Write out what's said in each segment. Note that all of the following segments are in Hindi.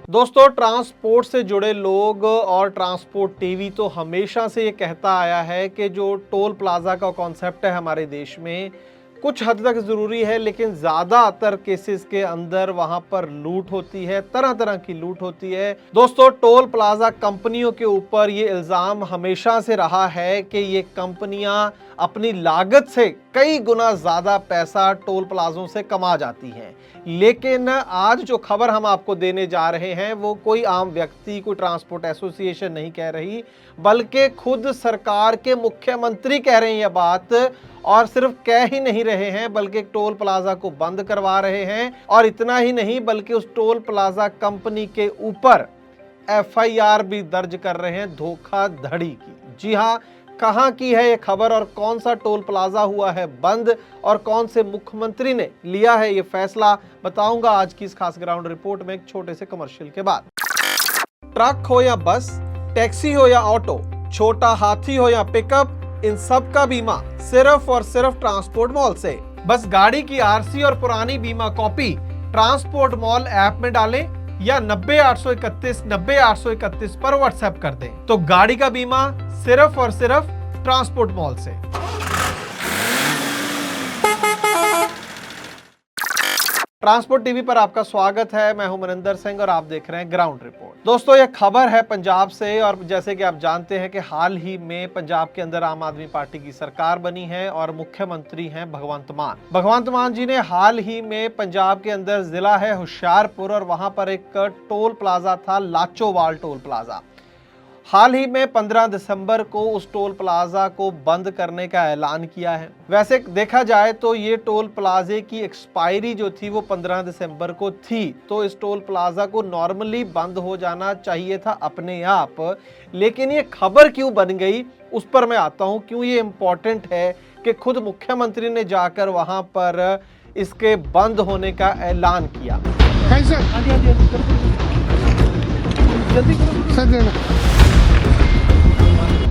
दोस्तों, ट्रांसपोर्ट से जुड़े लोग और ट्रांसपोर्ट टीवी तो हमेशा से ये कहता आया है कि जो टोल प्लाजा का कॉन्सेप्ट है हमारे देश में कुछ हद तक ज़रूरी है, लेकिन ज़्यादातर केसेस के अंदर वहां पर लूट होती है, तरह तरह की लूट होती है। दोस्तों, टोल प्लाजा कंपनियों के ऊपर ये इल्ज़ाम हमेशा से रहा है कि ये कंपनियां अपनी लागत से कई गुना ज़्यादा पैसा टोल प्लाजों से कमा जाती हैं। लेकिन आज जो खबर हम आपको देने जा रहे हैं वो कोई आम व्यक्ति, कोई ट्रांसपोर्ट एसोसिएशन नहीं कह रही, बल्कि खुद सरकार के मुख्यमंत्री कह रहे हैं ये बात। और सिर्फ कह ही नहीं रहे हैं बल्कि टोल प्लाजा को बंद करवा रहे हैं। और इतना ही नहीं बल्कि उस टोल प्लाजा कंपनी के ऊपर एफआईआर भी दर्ज कर रहे हैं धोखाधड़ी की। जी हाँ, कहां की है ये खबर और कौन सा टोल प्लाजा हुआ है बंद और कौन से मुख्यमंत्री ने लिया है ये फैसला, बताऊंगा आज की इस खास ग्राउंड रिपोर्ट में एक छोटे से कमर्शियल के बाद। ट्रक हो या बस, टैक्सी हो या ऑटो, छोटा हाथी हो या पिकअप, इन सब का बीमा सिर्फ और सिर्फ ट्रांसपोर्ट मॉल से। बस गाड़ी की आरसी और पुरानी बीमा कॉपी ट्रांसपोर्ट मॉल ऐप में डालें या 90-831-90-831 पर व्हाट्सएप कर दें, तो गाड़ी का बीमा सिर्फ और सिर्फ ट्रांसपोर्ट मॉल से। ट्रांसपोर्ट टीवी पर आपका स्वागत है। मैं हूं मनिंदर सिंह और आप देख रहे हैं ग्राउंड रिपोर्ट। दोस्तों, यह खबर है पंजाब से और जैसे कि आप जानते हैं कि हाल ही में पंजाब के अंदर आम आदमी पार्टी की सरकार बनी है और मुख्यमंत्री हैं भगवंत मान। भगवंत मान जी ने हाल ही में पंजाब के अंदर जिला है होशियारपुर और वहां पर एक टोल प्लाजा था, लाचोवाल टोल प्लाजा। हाल ही में 15 दिसंबर को उस टोल प्लाजा को बंद करने का ऐलान किया है। वैसे देखा जाए तो ये टोल प्लाजे की एक्सपायरी जो थी वो 15 दिसंबर को थी, तो इस टोल प्लाजा को नॉर्मली बंद हो जाना चाहिए था अपने आप। लेकिन ये खबर क्यों बन गई उस पर मैं आता हूं, क्यों ये इंपॉर्टेंट है कि खुद मुख्यमंत्री ने जाकर वहां पर इसके बंद होने का ऐलान किया।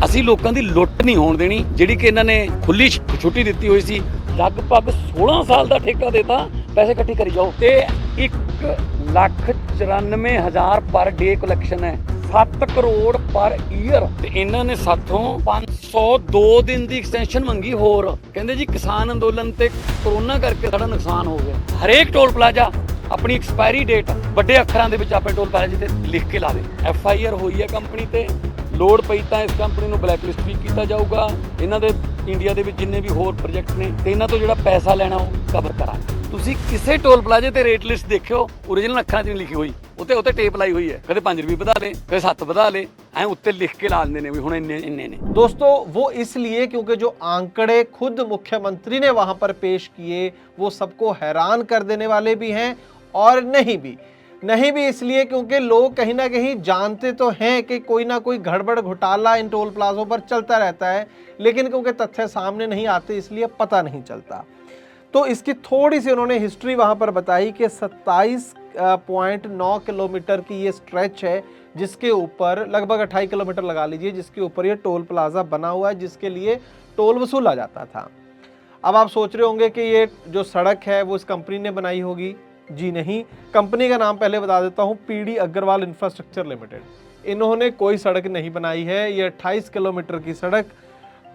ਅਸੀਂ ਲੋਕਾਂ ਦੀ ਲੁੱਟ ਨਹੀਂ ਹੋਣ ਦੇਣੀ, ਜਿਹੜੀ ਕਿ ਇਹਨਾਂ ਨੇ ਖੁੱਲੀ ਛੁੱਟੀ ਦਿੱਤੀ ਹੋਈ ਸੀ। ਲਗਭਗ 16 ਸਾਲ ਦਾ ਠੇਕਾ ਦੇਤਾ, ਪੈਸੇ ਇਕੱਠੇ ਕਰੀ ਜਾਓ ਤੇ 1,94,000 ਪਰ ਡੇ ਕਲੈਕਸ਼ਨ ਹੈ, 7 ਕਰੋੜ ਪਰ ਈਅਰ। ਤੇ ਇਹਨਾਂ ਨੇ ਸਾਥੋਂ 502 ਦਿਨ ਦੀ ਐਕਸਟੈਂਸ਼ਨ ਮੰਗੀ ਹੋਰ। ਕਹਿੰਦੇ ਜੀ ਕਿਸਾਨ ਅੰਦੋਲਨ ਤੇ ਕਰੋਨਾ ਕਰਕੇ ਸਾਡਾ ਨੁਕਸਾਨ ਹੋ ਗਿਆ। ਹਰੇਕ ਟੋਲ ਪਲਾਜ਼ਾ ਆਪਣੀ ਐਕਸਪਾਇਰੀ ਡੇਟ ਵੱਡੇ ਅੱਖਰਾਂ ਦੇ ਵਿੱਚ ਆਪਣੇ ਟੋਲ ਪਲਾਜ਼ੇ ਤੇ ਲਿਖ ਕੇ ਲਾਵੇ। ਐਫਆਈਆਰ ਹੋਈ ਹੈ ਕੰਪਨੀ ਤੇ, ਲੋੜ ਪਈ ਤਾਂ ਇਸ ਕੰਪਨੀ ਨੂੰ ਬਲੈਕਲਿਸਟ ਵੀ ਕੀਤਾ ਜਾਊਗਾ। ਇਹਨਾਂ ਦੇ ਇੰਡੀਆ ਦੇ ਵਿੱਚ ਜਿੰਨੇ ਵੀ ਹੋਰ ਪ੍ਰੋਜੈਕਟ ਨੇ ਤੇ ਇਹਨਾਂ ਤੋਂ ਜਿਹੜਾ ਪੈਸਾ ਲੈਣਾ ਉਹ ਕਵਰ ਕਰਾਂਗੇ। ਤੁਸੀਂ ਕਿਸੇ ਟੋਲ ਪਲਾਜ਼ੇ ਤੇ ਰੇਟ ਲਿਸਟ ਦੇਖਿਓ, ओरिजिनल ਅੱਖਰਾਂ 'ਚ ਨਹੀਂ ਲਿਖੀ ਹੋਈ, ਉੱਤੇ ਟੇਪ ਲਾਈ ਹੋਈ ਹੈ, ਕਦੇ 5 ਰੁਪਏ ਵਧਾ ਲੇ, ਕਦੇ 7 ਵਧਾ ਲੇ, ਐ ਉੱਤੇ ਲਿਖ ਕੇ ਲਾ ਦਿੰਦੇ ਨੇ ਵੀ ਹੁਣ ਇੰਨੇ ਇੰਨੇ ने। दोस्तों, वो इसलिए क्योंकि जो आंकड़े खुद मुख्यमंत्री ने वहां पर पेश किए वो सबको हैरान कर देने वाले भी हैं और नहीं भी इसलिए क्योंकि लोग कहीं ना कहीं जानते तो हैं कि कोई ना कोई गड़बड़ घोटाला इन टोल प्लाजों पर चलता रहता है, लेकिन क्योंकि तथ्य सामने नहीं आते इसलिए पता नहीं चलता। तो इसकी थोड़ी सी उन्होंने हिस्ट्री वहां पर बताई कि 27.9 किलोमीटर की ये स्ट्रेच है, जिसके ऊपर लगभग 28 किलोमीटर लगा लीजिए, जिसके ऊपर ये टोल प्लाजा बना हुआ है, जिसके लिए टोल वसूला जाता था। अब आप सोच रहे होंगे कि ये जो सड़क है वो इस कंपनी ने बनाई होगी। जी नहीं, कंपनी का नाम पहले बता देता हूँ, पीडी अग्रवाल इंफ्रास्ट्रक्चर लिमिटेड। इन्होंने कोई सड़क नहीं बनाई है। ये 28 किलोमीटर की सड़क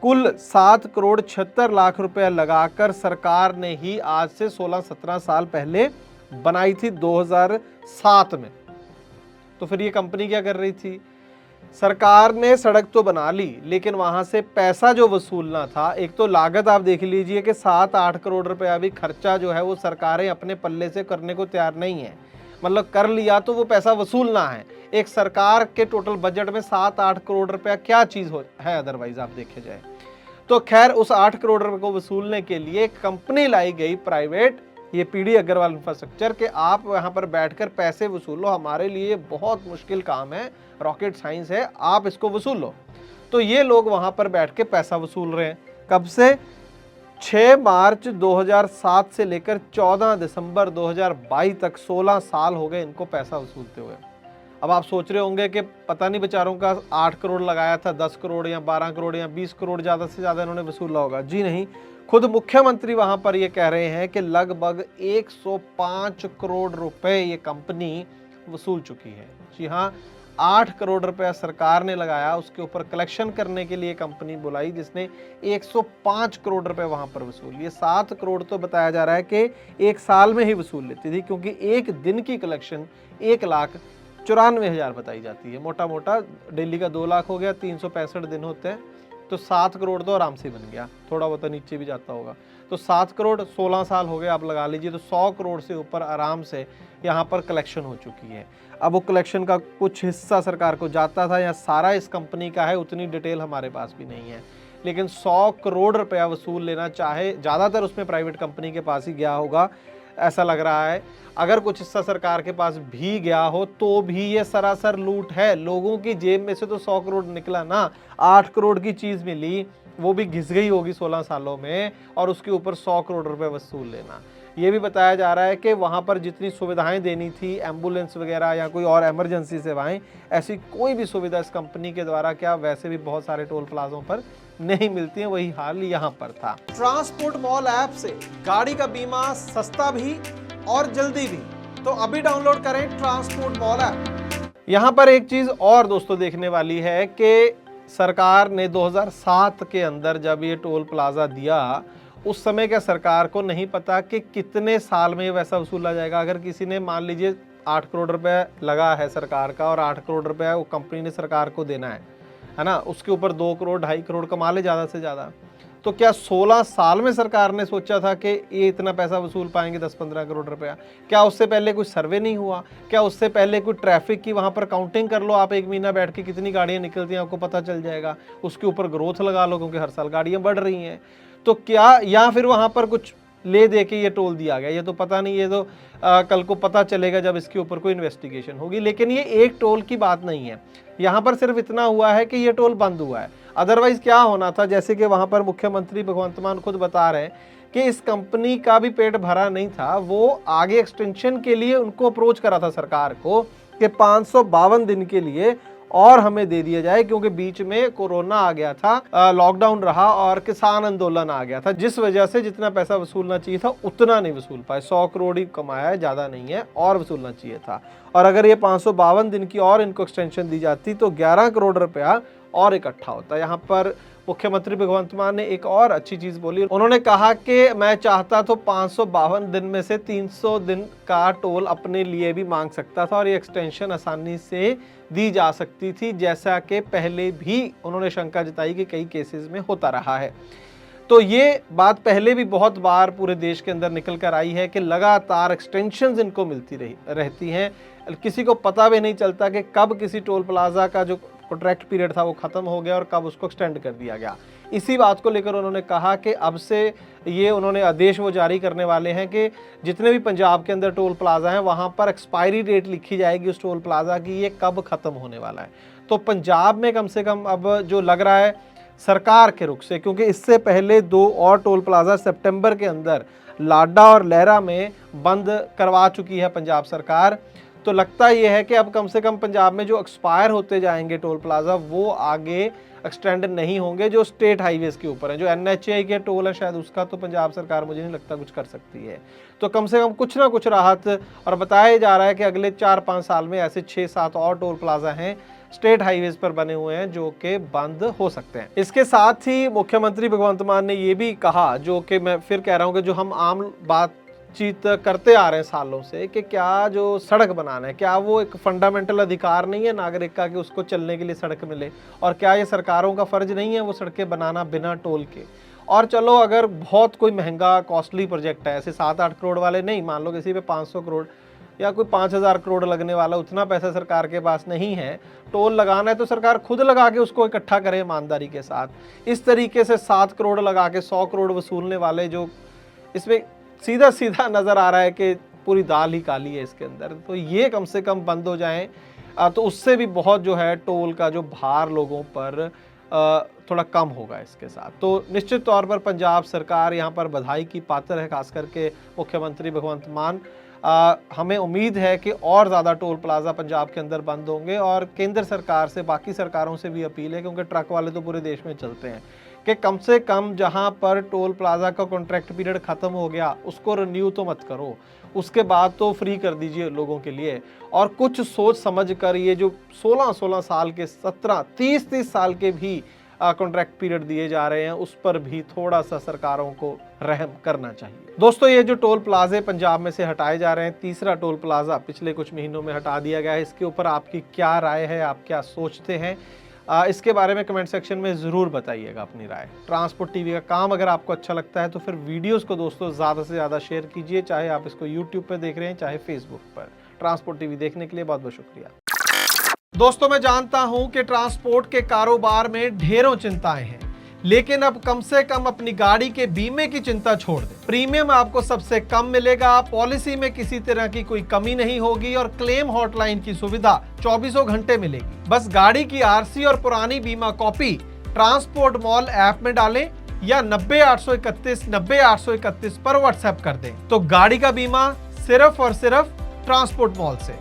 कुल 7 करोड़ 76 लाख रुपए लगाकर सरकार ने ही आज से 16-17 साल पहले बनाई थी 2007 में। तो फिर ये कंपनी क्या कर रही थी? सरकार ने सड़क तो बना ली, लेकिन वहां से पैसा जो वसूलना था, एक तो लागत आप देख लीजिए कि 7-8 करोड़ रुपया भी खर्चा जो है वो सरकारें अपने पल्ले से करने को तैयार नहीं है। मतलब कर लिया तो वो पैसा वसूलना है। एक सरकार के टोटल बजट में 7-8 करोड़ रुपया क्या चीज़ है अदरवाइज आप देखे जाए तो। खैर, उस 8 करोड़ रुपए को वसूलने के लिए कंपनी लाई गई प्राइवेट, ये पीडी अग्रवाल इंफ्रास्ट्रक्चर, के आप यहाँ पर बैठकर पैसे वसूल लो, हमारे लिए बहुत मुश्किल काम है, रॉकेट साइंस है, आप इसको वसूल लो। तो ये लोग वहाँ पर बैठ के पैसा वसूल रहे हैं। कब से? 6 मार्च 2007 से लेकर 14 दिसंबर 2022 तक 16 साल हो गए इनको पैसा वसूलते हुए। अब आप सोच रहे होंगे कि पता नहीं बेचारों का 8 करोड़ लगाया था, 10 करोड़ या 12 करोड़ या 20 करोड़ ज़्यादा से ज़्यादा इन्होंने वसूला होगा। जी नहीं, खुद मुख्यमंत्री वहां पर ये कह रहे हैं कि लगभग 105 करोड़ रुपए ये कंपनी वसूल चुकी है। जी हाँ, 8 करोड़ रुपया सरकार ने लगाया, उसके ऊपर कलेक्शन करने के लिए कंपनी बुलाई जिसने 105 करोड़ रुपए वहां पर वसूल लिए। 7 करोड़ तो बताया जा रहा है कि एक साल में ही वसूल लेती थी, क्योंकि एक दिन की कलेक्शन 1,94,000 बताई जाती है। मोटा मोटा दिल्ली का 2 लाख हो गया, 365 दिन होते हैं, तो 7 करोड़ तो आराम से बन गया, थोड़ा बहुत नीचे भी जाता होगा। तो 7 करोड़ 16 साल हो गए, आप लगा लीजिए, तो 100 करोड़ से ऊपर आराम से यहाँ पर कलेक्शन हो चुकी है। अब वो कलेक्शन का कुछ हिस्सा सरकार को जाता था या सारा इस कंपनी का है, उतनी डिटेल हमारे पास भी नहीं है, लेकिन 100 करोड़ रुपया वसूल लेना, चाहे ज़्यादातर उसमें प्राइवेट कंपनी के पास ही गया होगा ऐसा लग रहा है। अगर कुछ हिस्सा सरकार के पास भी गया हो तो भी ये सरासर लूट है। लोगों की जेब में से तो 100 करोड़ निकला ना, 8 करोड़ की चीज़ मिली, वो भी घिस गई होगी 16 सालों में, और उसके ऊपर 100 करोड़ रुपए वसूल लेना। ये भी बताया जा रहा है कि वहाँ पर जितनी सुविधाएं देनी थी, एम्बुलेंस वगैरह या कोई और इमरजेंसी सेवाएं, ऐसी कोई भी सुविधा इस कंपनी के द्वारा क्या वैसे भी बहुत सारे टोल प्लाजों पर नहीं मिलती है। वही हाल यहाँ पर था। ट्रांसपोर्ट मॉल ऐप से गाड़ी का बीमा सस्ता भी और जल्दी भी, तो अभी डाउनलोड करें ट्रांसपोर्ट मॉल ऐप। यहाँ पर एक चीज और दोस्तों देखने वाली है कि सरकार ने 2007 के अंदर जब ये टोल प्लाजा दिया, उस समय क्या सरकार को नहीं पता कि कितने साल में ये वैसा वसूला जाएगा। अगर किसी ने मान लीजिए 8 करोड़ रुपए लगा है सरकार का और 8 करोड़ रुपया वो कंपनी ने सरकार को देना है ना, उसके ऊपर 2 करोड़ 2.5 करोड़ कमा ले ज़्यादा से ज़्यादा, तो क्या 16 साल में सरकार ने सोचा था कि ये इतना पैसा वसूल पाएंगे 10-15 करोड़ रुपया? क्या उससे पहले कोई सर्वे नहीं हुआ? क्या उससे पहले कोई ट्रैफिक की वहाँ पर काउंटिंग कर लो आप, एक महीना बैठ के कितनी गाड़ियाँ निकलती हैं आपको पता चल जाएगा, उसके ऊपर ग्रोथ लगा लो क्योंकि हर साल गाड़ियाँ बढ़ रही हैं। तो क्या, या फिर वहाँ पर कुछ ले दे के ये टोल दिया गया, ये तो पता नहीं, ये तो कल को पता चलेगा जब इसके ऊपर कोई इन्वेस्टिगेशन होगी। लेकिन ये एक टोल की बात नहीं है, यहाँ पर सिर्फ इतना हुआ है कि ये टोल बंद हुआ है। अदरवाइज क्या होना था, जैसे कि वहाँ पर मुख्यमंत्री भगवंत मान खुद बता रहे हैं कि इस कंपनी का भी पेट भरा नहीं था, वो आगे एक्सटेंशन के लिए उनको अप्रोच करा था सरकार को कि 552 दिन के लिए और हमें दे दिया जाए, क्योंकि बीच में कोरोना आ गया था, लॉकडाउन रहा और किसान आंदोलन आ गया था, जिस वजह से जितना पैसा वसूलना चाहिए था उतना नहीं वसूल पाए। 100 करोड़ ही कमाया है, ज़्यादा नहीं है, और वसूलना चाहिए था। और अगर ये 552 दिन की और इनको एक्सटेंशन दी जाती तो 11 करोड़ रुपया और इकट्ठा होता। यहाँ पर मुख्यमंत्री भगवंत मान ने एक और अच्छी चीज बोली, उन्होंने कहा कि मैं चाहता तो 552 दिन में से 300 दिन का टोल अपने लिए भी मांग सकता था और ये एक्सटेंशन आसानी से दी जा सकती थी, जैसा कि पहले भी उन्होंने शंका जताई कि कई केसेस में होता रहा है। तो ये बात पहले भी बहुत बार पूरे देश के अंदर निकल कर आई है कि लगातार एक्सटेंशंस इनको मिलती रहती हैं, किसी को पता भी नहीं चलता कि कब किसी टोल प्लाजा का जो कॉन्ट्रैक्ट पीरियड था वो खत्म हो गया और कब उसको एक्सटेंड कर दिया गया। इसी बात को लेकर उन्होंने कहा कि अब से ये उन्होंने आदेश वो जारी करने वाले हैं कि जितने भी पंजाब के अंदर टोल प्लाजा हैं वहाँ पर एक्सपायरी डेट लिखी जाएगी उस टोल प्लाजा की, ये कब ख़त्म होने वाला है। तो पंजाब में कम से कम अब जो लग रहा है सरकार के रुख से, क्योंकि इससे पहले 2 और टोल प्लाजा सितंबर के अंदर लाडा और लहरा में बंद करवा चुकी है पंजाब सरकार, तो लगता यह है कि अब कम से कम पंजाब में जो एक्सपायर होते जाएंगे टोल प्लाजा वो आगे एक्सटेंड नहीं होंगे, जो स्टेट हाईवेज के ऊपर है। जो NHAI के टोल है शायद उसका तो पंजाब सरकार मुझे नहीं लगता कुछ कर सकती है, तो कम से कम कुछ ना कुछ राहत। और बताया जा रहा है कि अगले 4-5 साल में ऐसे 6-7 और टोल प्लाजा हैं स्टेट हाईवेज पर बने हुए हैं जो कि बंद हो सकते हैं। इसके साथ ही मुख्यमंत्री भगवंत मान ने ये भी कहा, जो कि मैं फिर कह रहा हूँ कि जो हम आम बातचीत करते आ रहे हैं सालों से, कि क्या जो सड़क बनाना है क्या वो एक फंडामेंटल अधिकार नहीं है नागरिक का कि उसको चलने के लिए सड़क मिले, और क्या ये सरकारों का फर्ज नहीं है वो सड़कें बनाना बिना टोल के। और चलो अगर बहुत कोई महंगा कॉस्टली प्रोजेक्ट है, ऐसे 7-8 करोड़ वाले नहीं, मान लो किसी पे 500 करोड़ या कोई 5000 करोड़ लगने वाला, उतना पैसा सरकार के पास नहीं है, टोल लगाना है तो सरकार खुद लगा के उसको इकट्ठा करे ईमानदारी के साथ। इस तरीके से 7 करोड़ लगा के 100 करोड़ वसूलने वाले, जो इसमें सीधा सीधा नज़र आ रहा है कि पूरी दाल ही काली है इसके अंदर, तो ये कम से कम बंद हो जाएं, तो उससे भी बहुत जो है टोल का जो भार लोगों पर थोड़ा कम होगा इसके साथ। तो निश्चित तौर पर पंजाब सरकार यहाँ पर बधाई की पात्र है, खास करके मुख्यमंत्री भगवंत मान। हमें उम्मीद है कि और ज़्यादा टोल प्लाजा पंजाब के अंदर बंद होंगे, और केंद्र सरकार से, बाकी सरकारों से भी अपील है, क्योंकि ट्रक वाले तो पूरे देश में चलते हैं, कि कम से कम जहां पर टोल प्लाजा का कॉन्ट्रैक्ट पीरियड खत्म हो गया उसको रिन्यू तो मत करो, उसके बाद तो फ्री कर दीजिए लोगों के लिए। और कुछ सोच समझ कर ये जो 16-16 साल के 17-30 साल के भी कॉन्ट्रैक्ट पीरियड दिए जा रहे हैं उस पर भी थोड़ा सा सरकारों को रहम करना चाहिए। दोस्तों, ये जो टोल प्लाजे पंजाब में से हटाए जा रहे हैं, तीसरा टोल प्लाजा पिछले कुछ महीनों में हटा दिया गया है, इसके ऊपर आपकी क्या राय है, आप क्या सोचते हैं, इसके बारे में कमेंट सेक्शन में ज़रूर बताइएगा अपनी राय। ट्रांसपोर्ट टीवी का काम अगर आपको अच्छा लगता है तो फिर वीडियोस को दोस्तों ज़्यादा से ज़्यादा शेयर कीजिए, चाहे आप इसको यूट्यूब पर देख रहे हैं चाहे फेसबुक पर। ट्रांसपोर्ट टीवी देखने के लिए बहुत बहुत शुक्रिया। दोस्तों, मैं जानता हूं कि ट्रांसपोर्ट के कारोबार में ढेरों चिंताएं हैं, लेकिन अब कम से कम अपनी गाड़ी के बीमे की चिंता छोड़ दें। प्रीमियम आपको सबसे कम मिलेगा, पॉलिसी में किसी तरह की कोई कमी नहीं होगी और क्लेम हॉटलाइन की सुविधा 24 घंटे मिलेगी। बस गाड़ी की आरसी और पुरानी बीमा कॉपी ट्रांसपोर्ट मॉल ऐप में डालें या 90-831-90-831 पर व्हाट्सएप कर दें, तो गाड़ी का बीमा सिर्फ और सिर्फ ट्रांसपोर्ट मॉल से।